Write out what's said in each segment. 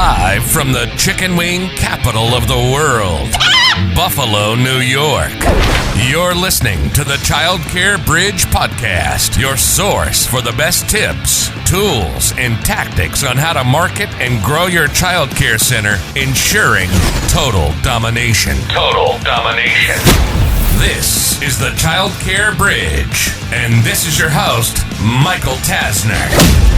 Live from the chicken wing capital of the world, Buffalo, New York. You're listening to the Child Care Bridge Podcast, your source for the best tips, tools, and tactics on how to market and grow your child care center, ensuring total domination. Total domination. This is the Child Care Bridge, and this is your host, Michael Tasner.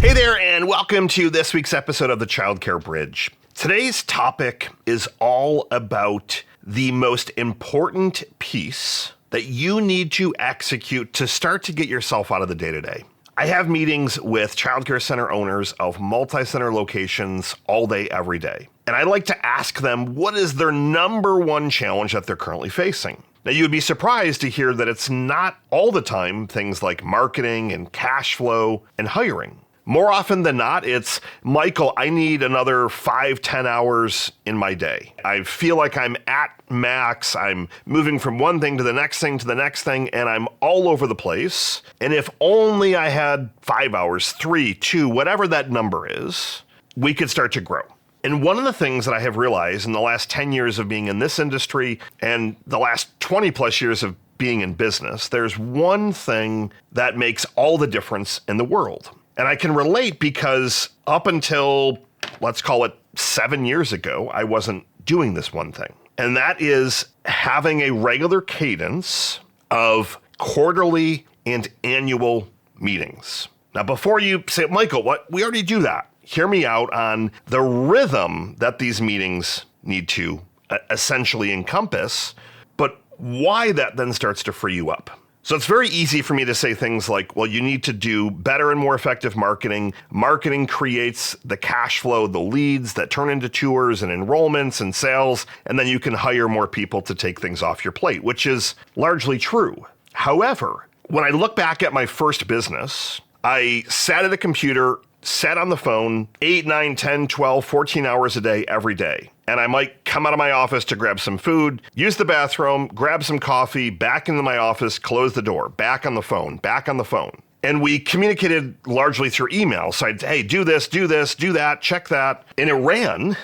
Hey there, and welcome to this week's episode of the Child Care Bridge. Today's topic is all about the most important piece that you need to execute to start to get yourself out of the day-to-day. I have meetings with child care center owners of multi-center locations all day, every day. And I like to ask them, what is their number one challenge that they're currently facing? Now, you would be surprised to hear that it's not all the time things like marketing and cash flow and hiring. More often than not, it's, Michael, I need another 5-10 hours in my day. I feel like I'm at max. I'm moving from one thing to the next thing to the next thing, and I'm all over the place. And if only I had 5 hours, 3, 2, whatever that number is, we could start to grow. And one of the things that I have realized in the last 10 years of being in this industry and the last 20 plus years of being in business, there's one thing that makes all the difference in the world. And I can relate because up until, let's call it 7 years ago, I wasn't doing this one thing. And that is having a regular cadence of quarterly and annual meetings. Now, before you say, Michael, what? We already do that. Hear me out on the rhythm that these meetings need to essentially encompass, but why that then starts to free you up. So it's very easy for me to say things like, well, you need to do better and more effective marketing. Marketing creates the cash flow, the leads that turn into tours and enrollments and sales, and then you can hire more people to take things off your plate, which is largely true. However, when I look back at my first business, I sat at a computer, sat on the phone 8, 9, 10, 12, 14 hours a day, every day. And I might come out of my office to grab some food, use the bathroom, grab some coffee, back into my office, close the door, back on the phone, back on the phone. And we communicated largely through email. So I'd, hey, do this, do that, check that. And it ran,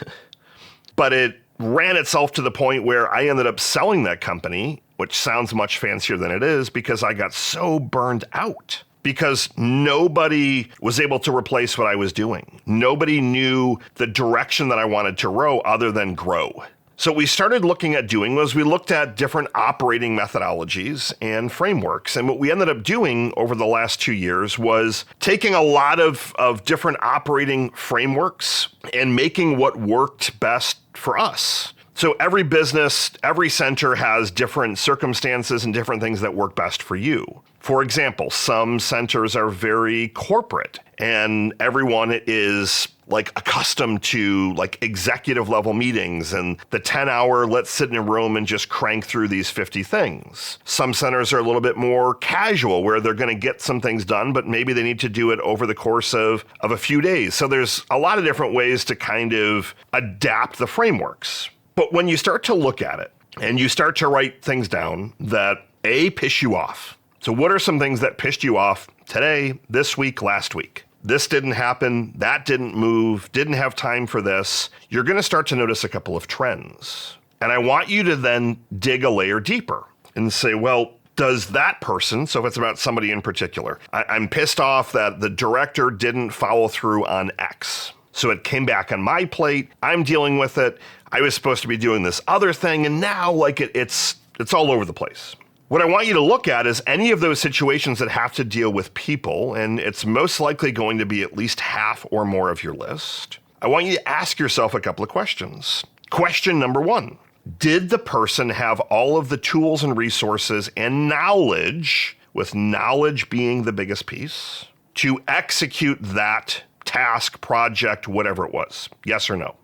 but it ran itself to the point where I ended up selling that company, which sounds much fancier than it is, because I got so burned out. Because nobody was able to replace what I was doing. Nobody knew the direction that I wanted to row other than grow. So what we started looking at doing was we looked at different operating methodologies and frameworks. And what we ended up doing over the last 2 years was taking a lot of different operating frameworks and making what worked best for us. So every business, every center has different circumstances and different things that work best for you. For example, some centers are very corporate and everyone is like accustomed to like executive level meetings and the 10-hour let's sit in a room and just crank through these 50 things. Some centers are a little bit more casual where they're going to get some things done, but maybe they need to do it over the course of a few days. So there's a lot of different ways to kind of adapt the frameworks. But when you start to look at it and you start to write things down that piss you off. So what are some things that pissed you off today, this week, last week? This didn't happen, that didn't move, didn't have time for this. You're going to start to notice a couple of trends. And I want you to then dig a layer deeper and say, well, does that person, so if it's about somebody in particular, I'm pissed off that the director didn't follow through on X. So it came back on my plate, I'm dealing with it, I was supposed to be doing this other thing, and now like it's all over the place. What I want you to look at is any of those situations that have to deal with people, and it's most likely going to be at least half or more of your list. I want you to ask yourself a couple of questions. Question number 1, did the person have all of the tools and resources and knowledge, with knowledge being the biggest piece, to execute that task, project, whatever it was? Yes or no?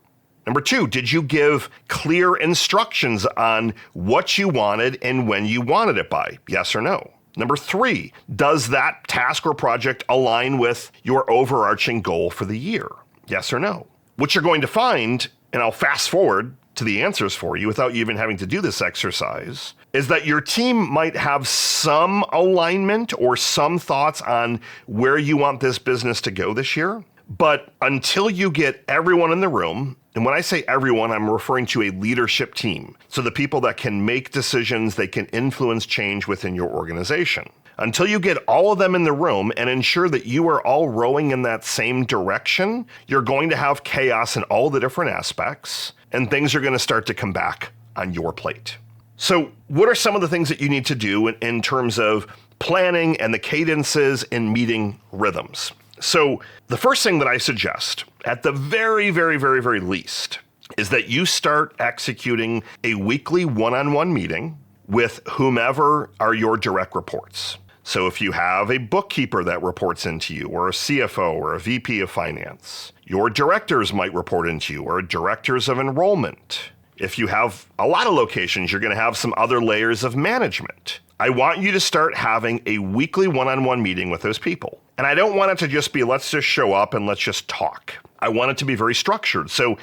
Number 2, did you give clear instructions on what you wanted and when you wanted it by? Yes or no? Number 3, does that task or project align with your overarching goal for the year? Yes or no? What you're going to find, and I'll fast forward to the answers for you without you even having to do this exercise is that your team might have some alignment or some thoughts on where you want this business to go this year. But until you get everyone in the room, and when I say everyone, I'm referring to a leadership team. So the people that can make decisions, they can influence change within your organization. Until you get all of them in the room and ensure that you are all rowing in that same direction, you're going to have chaos in all the different aspects, and things are going to start to come back on your plate. So what are some of the things that you need to do in terms of planning and the cadences and meeting rhythms? So the first thing that I suggest, at the very, very, very, very least, is that you start executing a weekly one-on-one meeting with whomever are your direct reports. So if you have a bookkeeper that reports into you, or a CFO, or a VP of finance, your directors might report into you, or directors of enrollment. If you have a lot of locations, you're going to have some other layers of management. I want you to start having a weekly one-on-one meeting with those people. And I don't want it to just be, let's just show up and let's just talk. I want it to be very structured. So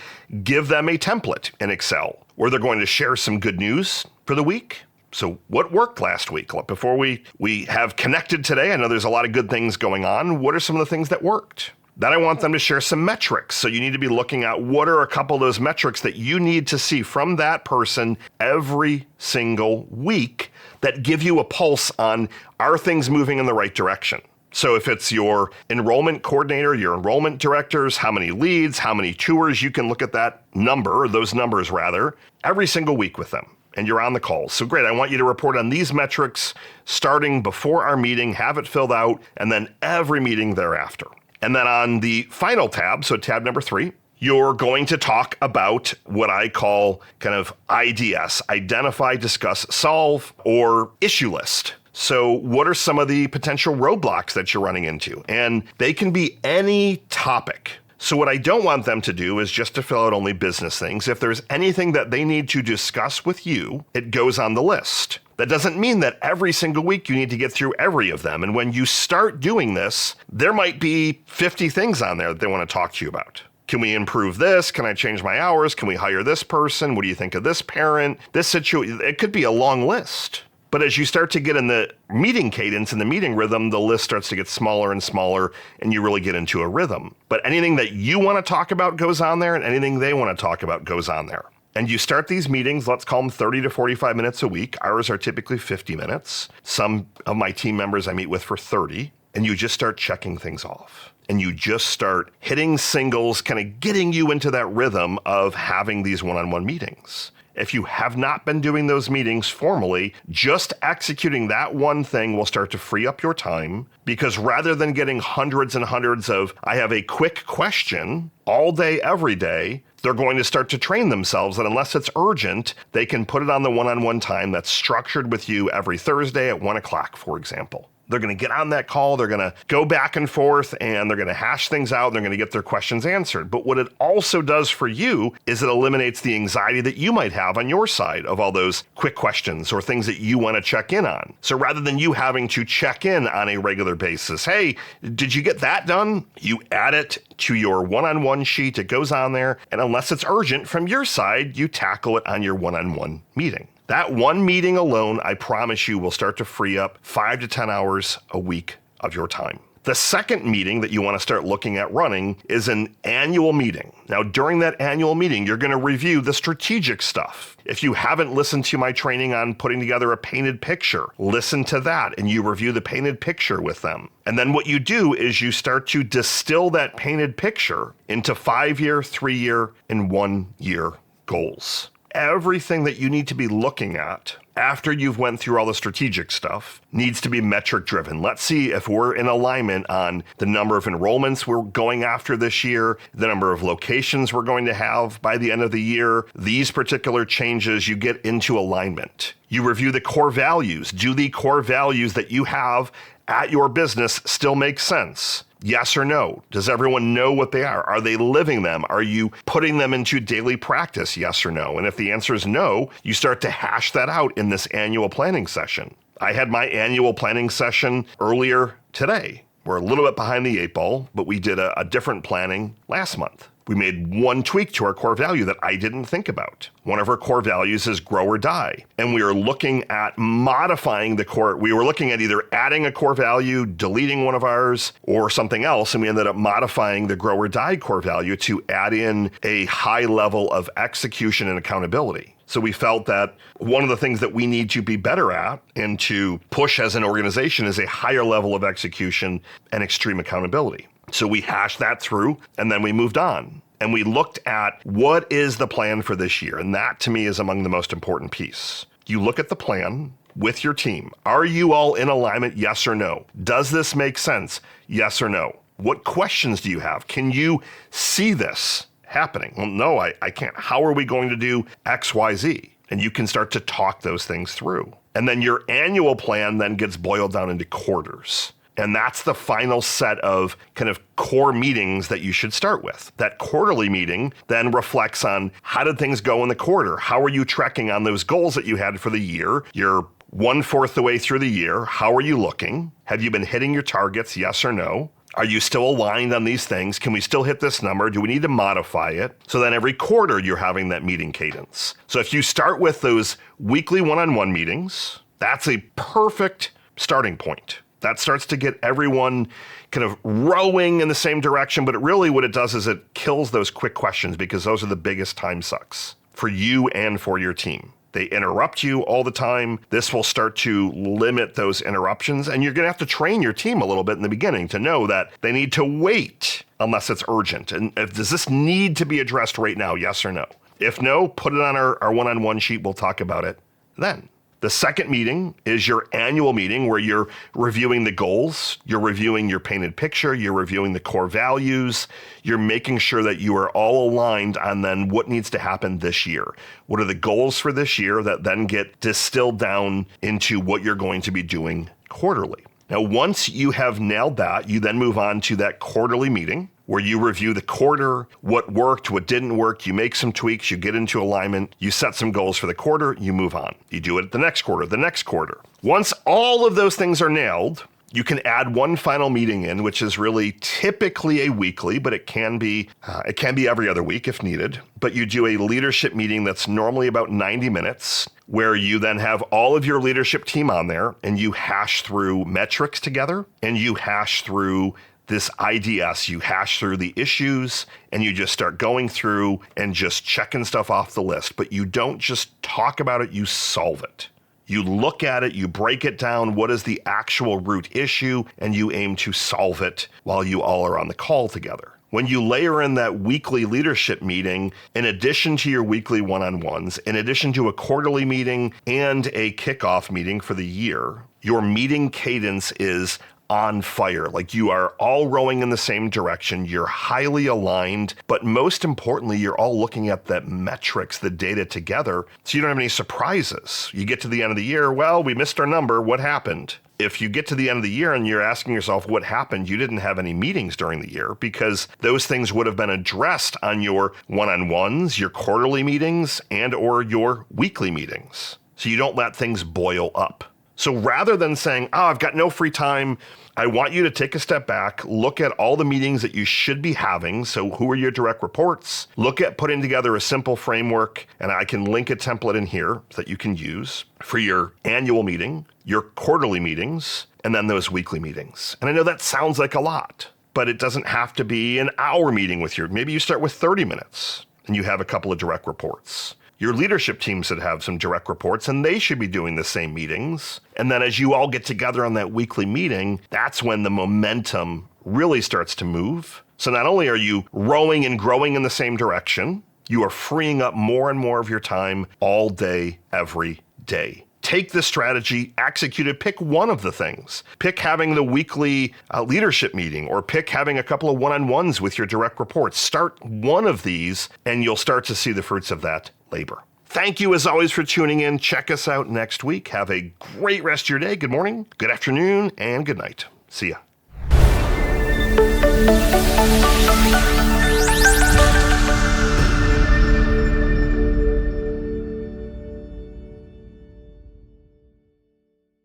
give them a template in Excel where they're going to share some good news for the week. So what worked last week? Before we have connected today, I know there's a lot of good things going on. What are some of the things that worked? Then I want them to share some metrics. So you need to be looking at what are a couple of those metrics that you need to see from that person every single week that give you a pulse on, are things moving in the right direction? So if it's your enrollment coordinator, your enrollment directors, how many leads, how many tours, you can look at that number, or those numbers rather, every single week with them. And you're on the call. So great, I want you to report on these metrics starting before our meeting, have it filled out, and then every meeting thereafter. And then on the final tab, so tab number 3, you're going to talk about what I call kind of IDS, identify, discuss, solve, or issue list. So what are some of the potential roadblocks that you're running into? And they can be any topic. So what I don't want them to do is just to fill out only business things. If there's anything that they need to discuss with you, it goes on the list. That doesn't mean that every single week you need to get through every of them. And when you start doing this, there might be 50 things on there that they want to talk to you about. Can we improve this? Can I change my hours? Can we hire this person? What do you think of this parent? This situation? It could be a long list. But as you start to get in the meeting cadence and the meeting rhythm, the list starts to get smaller and smaller, and you really get into a rhythm. But anything that you want to talk about goes on there, and anything they want to talk about goes on there. And you start these meetings, let's call them 30 to 45 minutes a week. Ours are typically 50 minutes. Some of my team members I meet with for 30, and you just start checking things off. And you just start hitting singles, kind of getting you into that rhythm of having these one-on-one meetings. If you have not been doing those meetings formally, just executing that one thing will start to free up your time, because rather than getting hundreds and hundreds of, I have a quick question all day, every day, they're going to start to train themselves that unless it's urgent, they can put it on the one-on-one time that's structured with you every Thursday at 1 o'clock, for example. They're going to get on that call, they're going to go back and forth, and they're going to hash things out, and they're going to get their questions answered. But what it also does for you is it eliminates the anxiety that you might have on your side of all those quick questions or things that you want to check in on. So rather than you having to check in on a regular basis, hey, did you get that done? You add it to your one-on-one sheet, it goes on there, and unless it's urgent from your side, you tackle it on your one-on-one meeting. That one meeting alone, I promise you, will start to free up 5 to 10 hours a week of your time. The second meeting that you want to start looking at running is an annual meeting. Now, during that annual meeting, you're going to review the strategic stuff. If you haven't listened to my training on putting together a painted picture, listen to that and you review the painted picture with them. And then what you do is you start to distill that painted picture into 5-year, 3-year, and 1-year goals. Everything that you need to be looking at after you've went through all the strategic stuff needs to be metric driven. Let's see if we're in alignment on the number of enrollments we're going after this year, the number of locations we're going to have by the end of the year. These particular changes, you get into alignment. You review the core values. Do the core values that you have at your business still make sense? Yes or no? Does everyone know what they are? Are they living them? Are you putting them into daily practice? Yes or no? And if the answer is no, you start to hash that out in this annual planning session. I had my annual planning session earlier today. We're a little bit behind the 8 ball, but we did a different planning last month. We made one tweak to our core value that I didn't think about. One of our core values is grow or die. And we are looking at modifying the core. We were looking at either adding a core value, deleting one of ours, or something else. And we ended up modifying the grow or die core value to add in a high level of execution and accountability. So we felt that one of the things that we need to be better at and to push as an organization is a higher level of execution and extreme accountability. So we hashed that through, and then we moved on. And we looked at what is the plan for this year. And that, to me, is among the most important piece. You look at the plan with your team. Are you all in alignment? Yes or no? Does this make sense? Yes or no? What questions do you have? Can you see this happening? Well, no, I can't. How are we going to do X, Y, Z? And you can start to talk those things through. And then your annual plan then gets boiled down into quarters. And that's the final set of kind of core meetings that you should start with. That quarterly meeting then reflects on how did things go in the quarter? How are you tracking on those goals that you had for the year? You're 1/4 the way through the year. How are you looking? Have you been hitting your targets? Yes or no? Are you still aligned on these things? Can we still hit this number? Do we need to modify it? So then every quarter you're having that meeting cadence. So if you start with those weekly one-on-one meetings, that's a perfect starting point. That starts to get everyone kind of rowing in the same direction, but really what it does is it kills those quick questions because those are the biggest time sucks for you and for your team. They interrupt you all the time. This will start to limit those interruptions, and you're going to have to train your team a little bit in the beginning to know that they need to wait unless it's urgent. And does this need to be addressed right now? Yes or no? If no, put it on our one-on-one sheet. We'll talk about it then. The second meeting is your annual meeting where you're reviewing the goals, you're reviewing your painted picture, you're reviewing the core values, you're making sure that you are all aligned on then what needs to happen this year. What are the goals for this year that then get distilled down into what you're going to be doing quarterly. Now, once you have nailed that, you then move on to that quarterly meeting where you review the quarter, what worked, what didn't work, you make some tweaks, you get into alignment, you set some goals for the quarter, you move on. You do it the next quarter. Once all of those things are nailed, you can add one final meeting in, which is really typically a weekly, but it can be every other week if needed. But you do a leadership meeting that's normally about 90 minutes, where you then have all of your leadership team on there and you hash through metrics together and you hash through this IDS, you hash through the issues and you just start going through and just checking stuff off the list. But you don't just talk about it, you solve it. You look at it, you break it down, what is the actual root issue, and you aim to solve it while you all are on the call together. When you layer in that weekly leadership meeting, in addition to your weekly one-on-ones, in addition to a quarterly meeting and a kickoff meeting for the year, your meeting cadence is on fire. Like you are all rowing in the same direction. You're highly aligned, but most importantly, you're all looking at the metrics, the data together. So you don't have any surprises. You get to the end of the year. Well, we missed our number. What happened? If you get to the end of the year and you're asking yourself what happened, you didn't have any meetings during the year because those things would have been addressed on your one-on-ones, your quarterly meetings, and or your weekly meetings. So you don't let things boil up. So rather than saying, I've got no free time, I want you to take a step back, look at all the meetings that you should be having. So who are your direct reports? Look at putting together a simple framework, and I can link a template in here that you can use for your annual meeting, your quarterly meetings, and then those weekly meetings. And I know that sounds like a lot, but it doesn't have to be an hour meeting with maybe you start with 30 minutes and you have a couple of direct reports. Your leadership team should have some direct reports and they should be doing the same meetings. And then as you all get together on that weekly meeting, that's when the momentum really starts to move. So not only are you rowing and growing in the same direction, you are freeing up more and more of your time all day, every day. Take this strategy, execute it, pick one of the things. Pick having the weekly leadership meeting or pick having a couple of one-on-ones with your direct reports. Start one of these and you'll start to see the fruits of that labor. Thank you as always for tuning in. Check us out next week. Have a great rest of your day. Good morning, good afternoon, and good night. See ya.